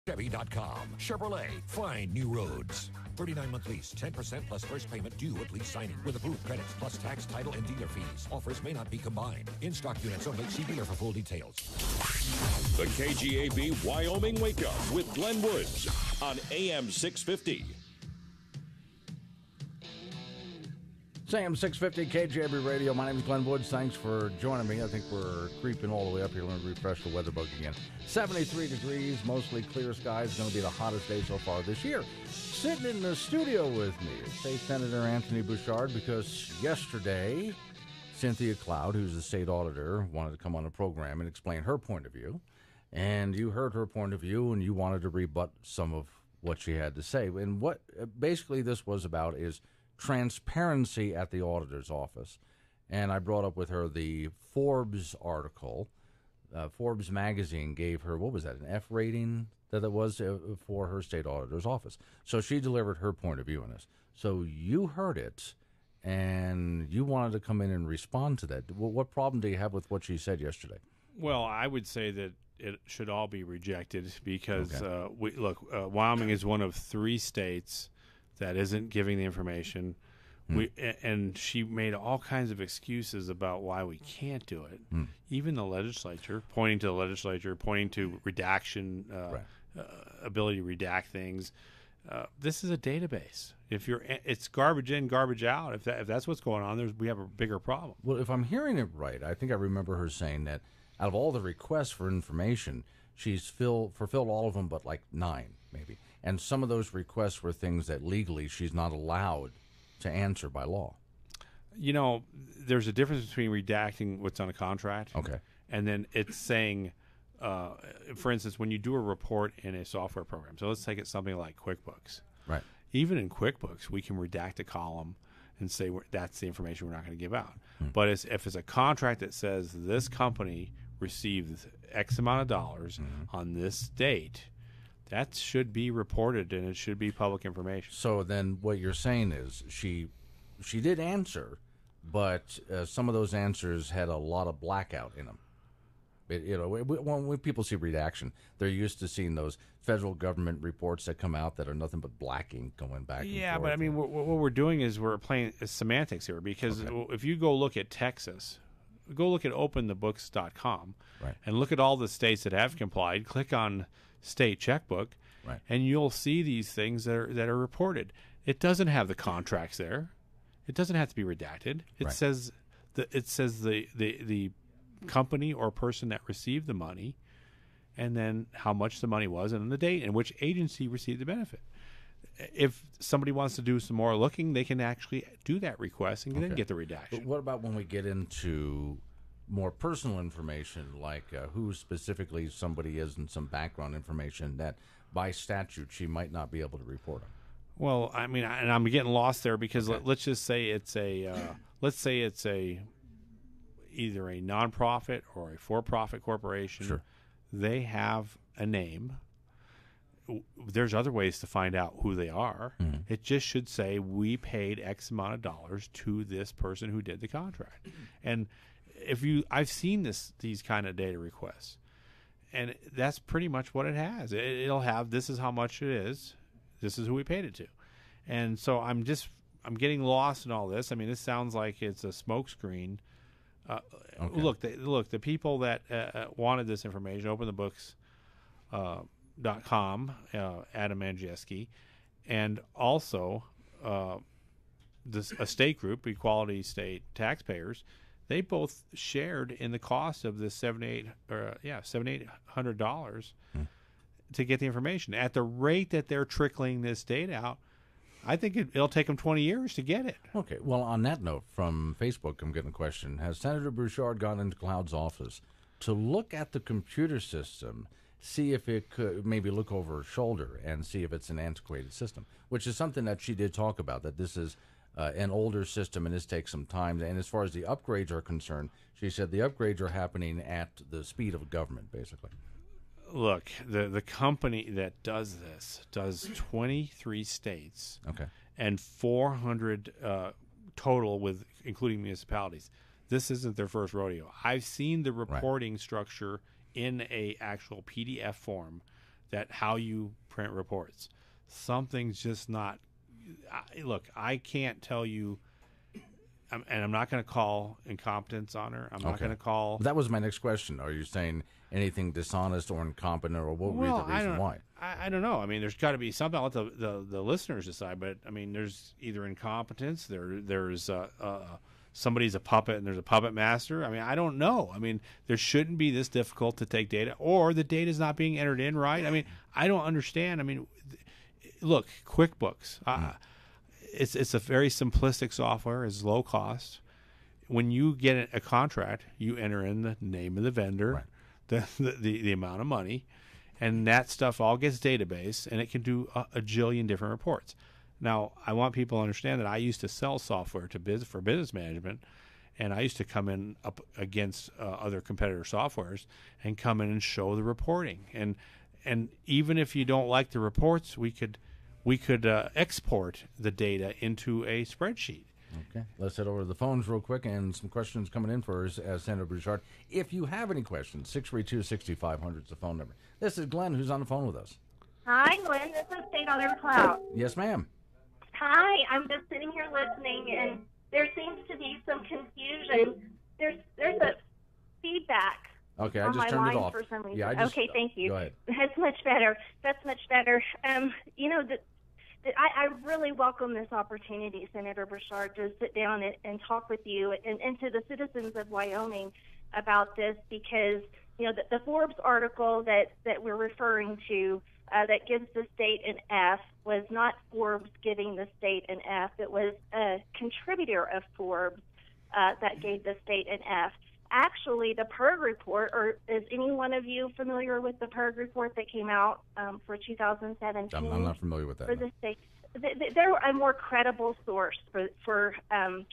Chevy.com. Chevrolet, find new roads. 39-month lease, 10% plus first payment due at lease signing with approved credits plus tax, title, and dealer fees. Offers may not be combined. In-stock units only. See dealer for full details. The KGAB Wyoming Wake Up with Glenn Woods on AM 650. It's AM 650 KGAB Radio. My name is Glenn Woods. Thanks for joining me. I think we're creeping all the way up here. Let me refresh the weather book again. 73 degrees, mostly clear skies. Going to be the hottest day so far this year. Sitting in the studio with me is State Senator Anthony Bouchard, because yesterday Cynthia Cloud, who's the state auditor, wanted to come on the program and explain her point of view. And you heard her point of view, and you wanted to rebut some of what she had to say. And what basically this was about is transparency at the auditor's office. And I brought up with her the Forbes article. Forbes magazine gave her, what was that, an F rating that it was for her state auditor's office. So she delivered her point of view on this. So you heard it, and you wanted to come in and respond to that. What problem do you have with what she said yesterday? Well, I would say that it should all be rejected because, Wyoming is one of 3 states that isn't giving the information. And she made all kinds of excuses about why we can't do it. Even the legislature, pointing to redaction, ability to redact things. This is a database. It's garbage in, garbage out. If that's what's going on, we have a bigger problem. Well, if I'm hearing it right, I think I remember her saying that out of all the requests for information, she's fulfilled all of them but like 9, maybe. And some of those requests were things that legally she's not allowed to answer by law. You know, there's a difference between redacting what's on a contract, and then it's saying, for instance, when you do a report in a software program. So let's take it something like QuickBooks. Right. Even in QuickBooks, we can redact a column and say that's the information we're not going to give out. But if it's a contract that says this company received X amount of dollars on this date, that should be reported, and it should be public information. So then what you're saying is she did answer, but some of those answers had a lot of blackout in them. When people see redaction, they're used to seeing those federal government reports that come out that are nothing but black ink going back and forth. Yeah, but I mean, what we're doing is we're playing semantics here, because if you go look at Texas, go look at openthebooks.com and look at all the states that have complied, click on state checkbook, and you'll see these things that are reported. It doesn't have the contracts there. It doesn't have to be redacted. It says the company or person that received the money, and then how much the money was, and then the date and which agency received the benefit. If somebody wants to do some more looking, they can actually do that request and then get the redaction. But what about when we get into more personal information, like who specifically somebody is and some background information that by statute she might not be able to report on? Well, I mean, and I'm getting lost there because let's just say it's either a nonprofit or a for-profit corporation. Sure. They have a name. There's other ways to find out who they are. It just should say we paid X amount of dollars to this person who did the contract. And I've seen these kind of data requests, and that's pretty much what it has. It'll have, this is how much it is, this is who we paid it to. And so I'm getting lost in all this. I mean, this sounds like it's a smokescreen. Look, the people that wanted this information, openthebooks.com, Adam Andrzejewski, and also a state group, Equality State Taxpayers. They both shared in the cost of this $7,800 to get the information. At the rate that they're trickling this data out, I think it'll take them 20 years to get it. Okay. Well, on that note, from Facebook, I'm getting a question. Has Senator Bouchard gone into Cloud's office to look at the computer system, see if it could maybe look over her shoulder and see if it's an antiquated system, which is something that she did talk about, that this is an older system and this takes some time. And as far as the upgrades are concerned, she said the upgrades are happening at the speed of government, basically. Look, the company that does this does 23 states and 400 total, with including municipalities. This isn't their first rodeo. I've seen the reporting structure in a actual PDF form that how you print reports. Something's just not. Look, I can't tell you, and I'm not going to call incompetence on her. I'm not going to call. That was my next question. Are you saying anything dishonest or incompetent, or what would be the reason why? I don't know. I mean, there's got to be something. I'll let the listeners decide. But I mean, there's either incompetence. There's somebody's a puppet and there's a puppet master. I mean, I don't know. I mean, there shouldn't be this difficult to take data, or the data is not being entered in right. I mean, I don't understand. I mean, look, QuickBooks. It's a very simplistic software. It's low cost. When you get a contract, you enter in the name of the vendor, the amount of money, and that stuff all gets database, and it can do a jillion different reports. Now, I want people to understand that I used to sell software for business management, and I used to come in up against other competitor softwares and come in and show the reporting. And even if you don't like the reports, we could export the data into a spreadsheet. Okay, let's head over to the phones real quick, and some questions coming in for us, Senator Bouchard. If you have any questions, 632-6500 is the phone number. This is Glenn, who's on the phone with us. Hi, Glenn. This is Auditor Cloud. Yes, ma'am. Hi, I'm just sitting here listening, and there seems to be some confusion. There's a feedback. Okay, I on just my turned line it off. For some reason. Yeah, okay, thank you. Go ahead. That's much better. I really welcome this opportunity, Senator Bouchard, to sit down and talk with you and to the citizens of Wyoming about this, because the Forbes article that we're referring to that gives the state an F was not Forbes giving the state an F. It was a contributor of Forbes that gave the state an F. Actually, the PERG report, or is any one of you familiar with the PERG report that came out for 2017? I'm not familiar with that. For the state, they're a more credible source for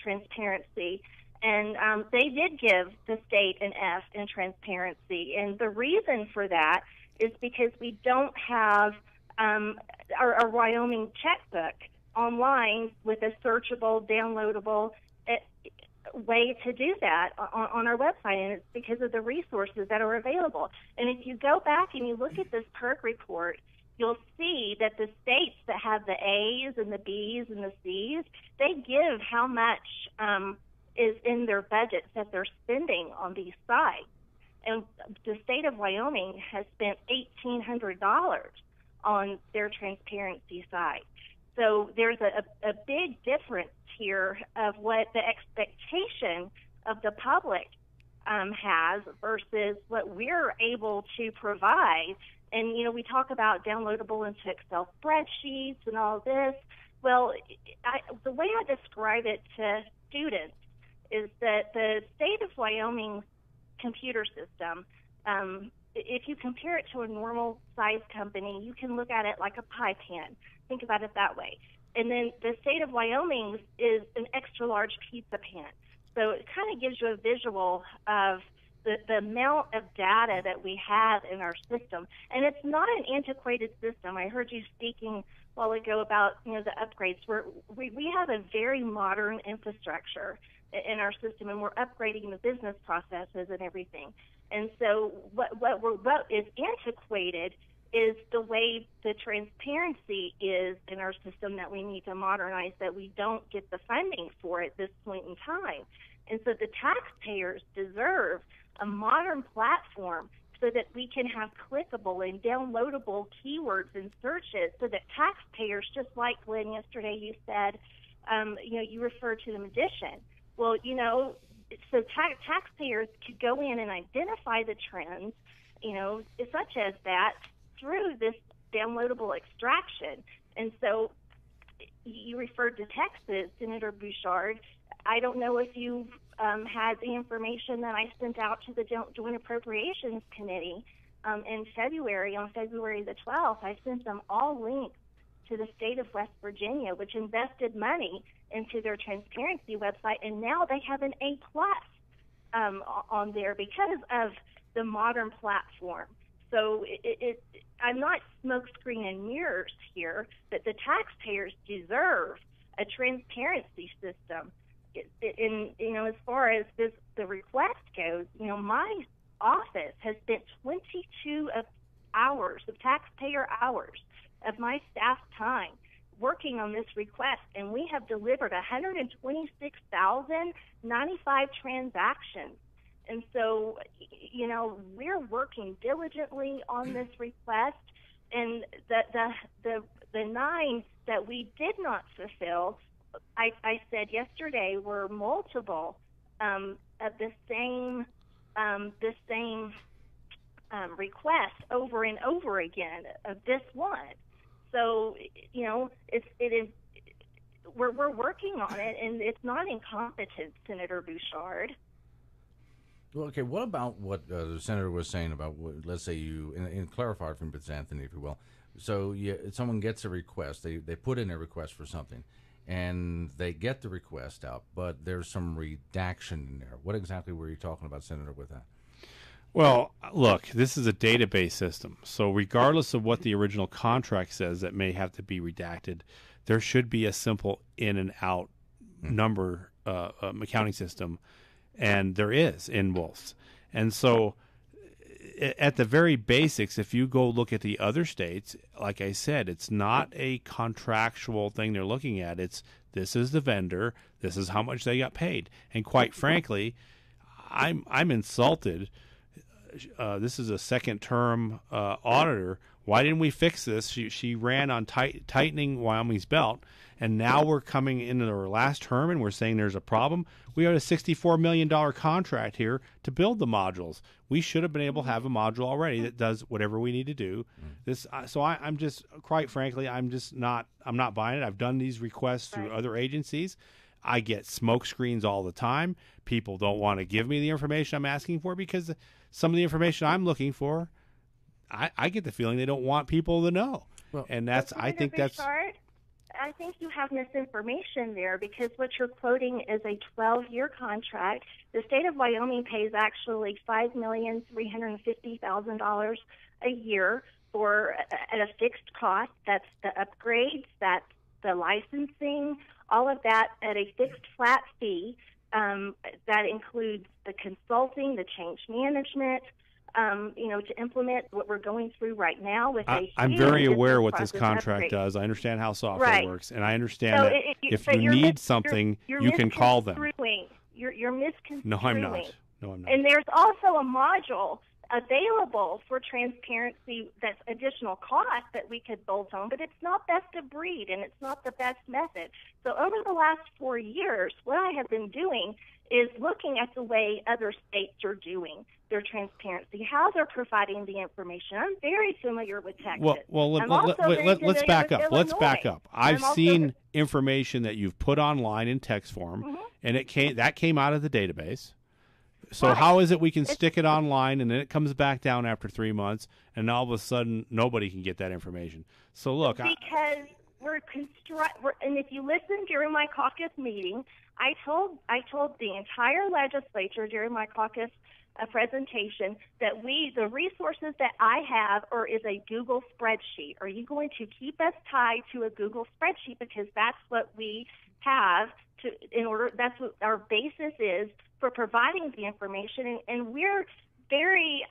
transparency. And they did give the state an F in transparency. And the reason for that is because we don't have our Wyoming checkbook online with a searchable, downloadable way to do that on our website, and it's because of the resources that are available. And if you go back and you look at this PERC report, you'll see that the states that have the A's and the B's and the C's, they give how much is in their budgets that they're spending on these sites. And the state of Wyoming has spent $1,800 on their transparency site. So there's a big difference here of what the expectation of the public has versus what we're able to provide. And, we talk about downloadable into Excel spreadsheets and all this. Well, the way I describe it to students is that the state of Wyoming's computer system, if you compare it to a normal size company, you can look at it like a pie pan. Think about it that way. And then the state of Wyoming is an extra large pizza pan. So it kind of gives you a visual of the amount of data that we have in our system. And it's not an antiquated system. I heard you speaking a while ago about, the upgrades. We have a very modern infrastructure in our system, and we're upgrading the business processes and everything. And so what is antiquated is the way the transparency is in our system that we need to modernize, that we don't get the funding for at this point in time. And so the taxpayers deserve a modern platform so that we can have clickable and downloadable keywords and searches, so that taxpayers, just like Glenn yesterday you said, you referred to the magician. Well, so taxpayers could go in and identify the trends, such as that, through this downloadable extraction. And so you referred to Texas, Senator Bouchard. I don't know if you had the information that I sent out to the Joint Appropriations Committee in February. On February the 12th, I sent them all links to the state of West Virginia, which invested money into their transparency website, and now they have an A+ on there because of the modern platform. So I'm not smokescreen and mirrors here, that the taxpayers deserve a transparency system. As far as the request goes, my office has spent 22 hours, of taxpayer hours, of my staff time working on this request, and we have delivered 126,095 transactions. And so, you know, we're working diligently on this request, and the 9 that we did not fulfill, I said yesterday, were multiple of the same request over and over again of this one. So, you know, we're working on it, and it's not incompetent, Senator Bouchard. Well, okay, what about what the senator was saying about, let's say you, and clarify from Ms. Anthony, if you will. So someone gets a request, they put in a request for something, and they get the request out, but there's some redaction in there. What exactly were you talking about, Senator, with that? Well, look, this is a database system. So regardless of what the original contract says that may have to be redacted, there should be a simple in and out number accounting system, and there is in WOLF's. And so at the very basics, if you go look at the other states, like I said, it's not a contractual thing they're looking at. It's this is the vendor, this is how much they got paid. And quite frankly, I'm insulted. This is a second-term auditor. Why didn't we fix this? She ran on tightening Wyoming's belt, and now we're coming into our last term, and we're saying there's a problem. We have a $64 million contract here to build the modules. We should have been able to have a module already that does whatever we need to do. I'm just, quite frankly, I'm not buying it. I've done these requests through other agencies. I get smoke screens all the time. People don't want to give me the information I'm asking for because some of the information I'm looking for, I get the feeling they don't want people to know. Well, and that's, I think that's... I think you have misinformation there, because what you're quoting is a 12-year contract. The state of Wyoming pays actually $5,350,000 a year at a fixed cost. That's the upgrades, that's the licensing, all of that at a fixed flat fee. That includes the consulting, the change management, to implement what we're going through right now with I'm very aware what this contract does. I understand how software works, and I understand that if you need something, you can call them. You're misconstruing. No, I'm not. And there's also a module available for transparency that's additional cost that we could bolt on, but it's not best of breed, and it's not the best method. So over the last 4 years, what I have been doing is looking at the way other states are doing their transparency, how they're providing the information. I'm very familiar with Texas. Let's back up. Let's back up. I've seen information that you've put online in text form, and that came out of the database. So how is it we can stick it online and then it comes back down after 3 months, and all of a sudden nobody can get that information? So look, because and if you listen during my caucus meeting, I told the entire legislature during my caucus presentation that the resources that I have is a Google spreadsheet. Are you going to keep us tied to a Google spreadsheet, because that's what we have that's what our basis is for providing the information, and we're very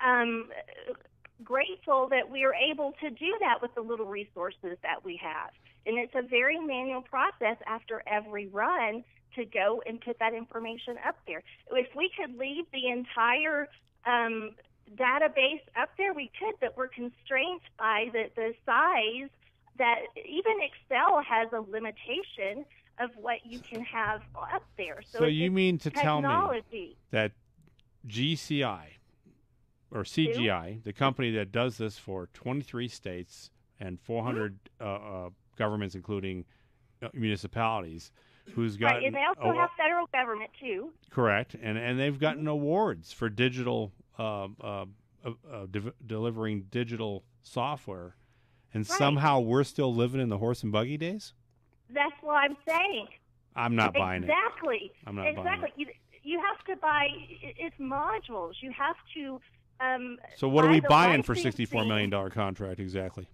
grateful that we are able to do that with the little resources that we have. And it's a very manual process after every run to go and put that information up there. If we could leave the entire database up there, we could, but we're constrained by the size that even Excel has a limitation of what you can have up there. So you mean to tell me that GCI or CGI, the company that does this for 23 states and 400 governments, including municipalities, who's got and they also have federal government too. Correct, and they've gotten awards for digital delivering digital software, and somehow we're still living in the horse and buggy days. That's what I'm saying. I'm not buying it. Exactly. I'm not buying it. You have to buy it's modules. You have to. So what are we buying for $64 million contract exactly?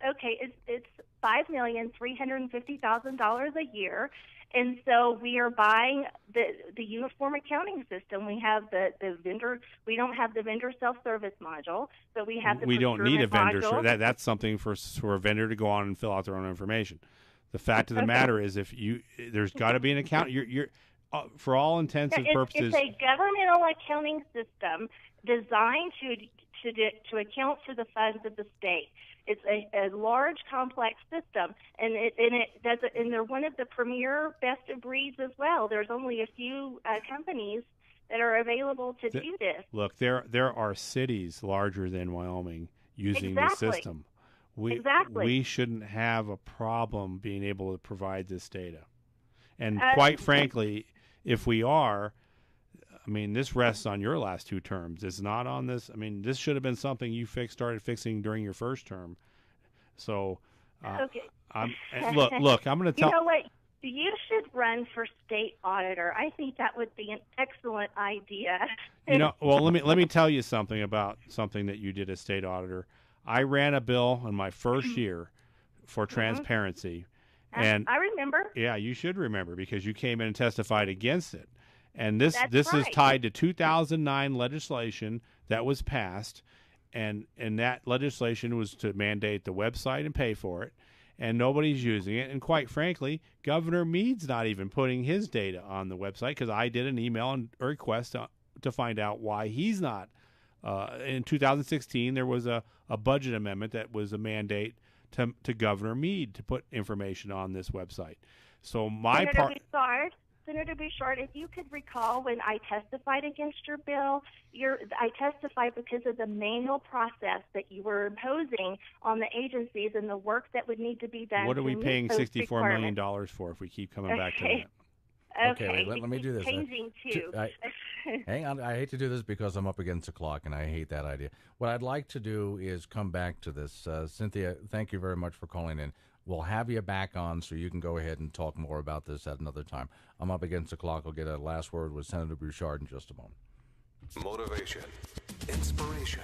Okay. It's $5,350,000 a year. And so we are buying the uniform accounting system. We have the vendor. We don't have the vendor self-service module, so we have the We don't need a vendor. module. That's something for a vendor to go on and fill out their own information. The fact of the matter is, there's got to be an account. You're for all intents and purposes. It's a governmental accounting system designed to account for the funds of the state. It's a large, complex system, and they're one of the premier best of breeds as well. There's only a few companies that are available to do this. Look, there are cities larger than Wyoming using the system. We shouldn't have a problem being able to provide this data. And quite frankly, if we are, I mean, this rests on your last two terms. It's not on this. I mean, this should have been something you started fixing during your first term. So, okay. Look, I'm going to tell. You know what? You should run for state auditor. I think that would be an excellent idea. Well, let me tell you something about something that you did as state auditor. I ran a bill in my first year for transparency, and I remember. Yeah, you should remember because you came in and testified against it. And this That's is right. tied to 2009 legislation that was passed, and that legislation was to mandate the website and pay for it, and nobody's using it. And quite frankly, Governor Meade's not even putting his data on the website because I did an email and a request to find out why he's not. In 2016, there was a budget amendment that was a mandate to Governor Meade to put information on this website. So Senator Bouchard, if you could recall when I testified against your bill, I testified because of the manual process that you were imposing on the agencies and the work that would need to be done. What are we paying $64 million for if we keep coming back to that? Okay, let me do this. Changing too. Hang on. I hate to do this because I'm up against the clock, and I hate that idea. What I'd like to do is come back to this. Cynthia, thank you very much for calling in. We'll have you back on so you can go ahead and talk more about this at another time. I'm up against the clock. I'll get a last word with Senator Bouchard in just a moment. Motivation, inspiration,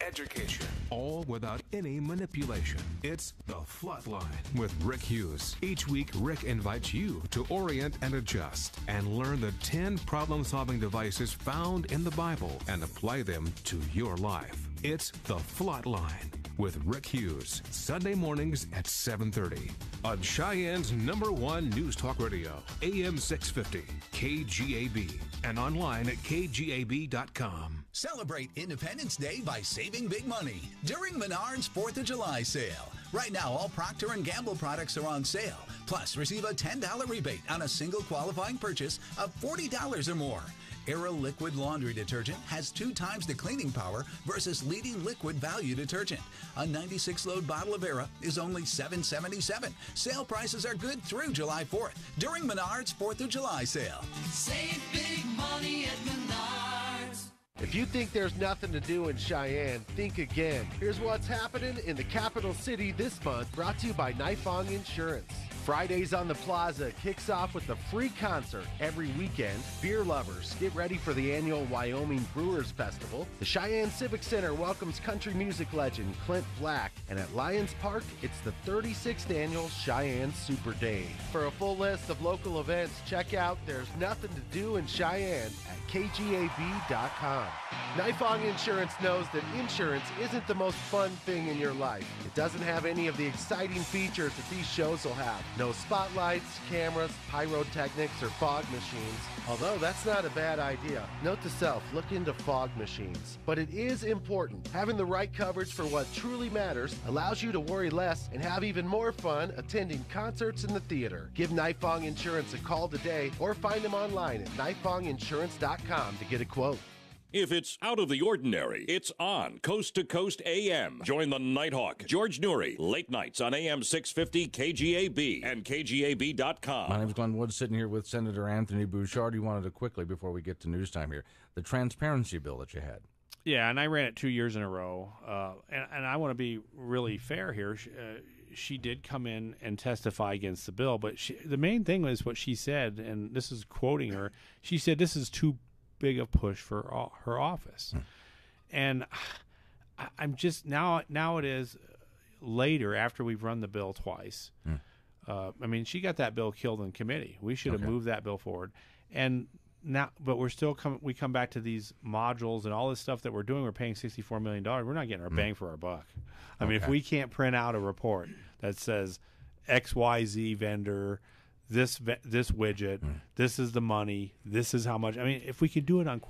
education, all without any manipulation. It's The Flatline with Rick Hughes. Each week, Rick invites you to orient and adjust and learn the 10 problem-solving devices found in the Bible and apply them to your life. It's The Flatline with Rick Hughes, Sunday mornings at 7:30 on Cheyenne's #1 news talk radio, AM 650, KGAB, and online at KGAB.com. Celebrate Independence Day by saving big money during Menards 4th of July sale. Right now, all Procter & Gamble products are on sale. Plus, receive a $10 rebate on a single qualifying purchase of $40 or more. Era Liquid Laundry Detergent has 2 times the cleaning power versus leading liquid value detergent. A 96-load bottle of Era is only $7.77. Sale prices are good through July 4th during Menards 4th of July sale. Save big money at Menards. If you think there's nothing to do in Cheyenne, think again. Here's what's happening in the capital city this month, brought to you by Nifong Insurance. Fridays on the Plaza kicks off with a free concert every weekend. Beer lovers, get ready for the annual Wyoming Brewers Festival. The Cheyenne Civic Center welcomes country music legend Clint Black. And at Lions Park, it's the 36th annual Cheyenne Super Day. For a full list of local events, check out There's Nothing to Do in Cheyenne at KGAB.com. Nifong Insurance knows that insurance isn't the most fun thing in your life. It doesn't have any of the exciting features that these shows will have. No spotlights, cameras, pyrotechnics, or fog machines. Although that's not a bad idea. Note to self, look into fog machines. But it is important. Having the right coverage for what truly matters allows you to worry less and have even more fun attending concerts in the theater. Give Nifong Insurance a call today or find them online at nifonginsurance.com to get a quote. If it's out of the ordinary, it's on Coast to Coast AM. Join the Nighthawk, George Noory, late nights on AM 650 KGAB and KGAB.com. My name is Glenn Woods, sitting here with Senator Anthony Bouchard. You wanted to quickly, before we get to news time here, the transparency bill that you had. Yeah, and I ran it 2 years in a row. And I want to be really fair here. She did come in and testify against the bill, but the main thing was what she said, and this is quoting her. She said this is too big a push for her office. And I'm just now it is later, after we've run the bill twice, I mean, she got that bill killed in committee. We should have moved that bill forward. And now, but we're still we come back to these modules and all this stuff that we're doing. We're paying $64 million. We're not getting our bang for our buck. I mean, if we can't print out a report that says XYZ vendor, this widget, this is the money, this is how much. I mean, if we could do it on quick.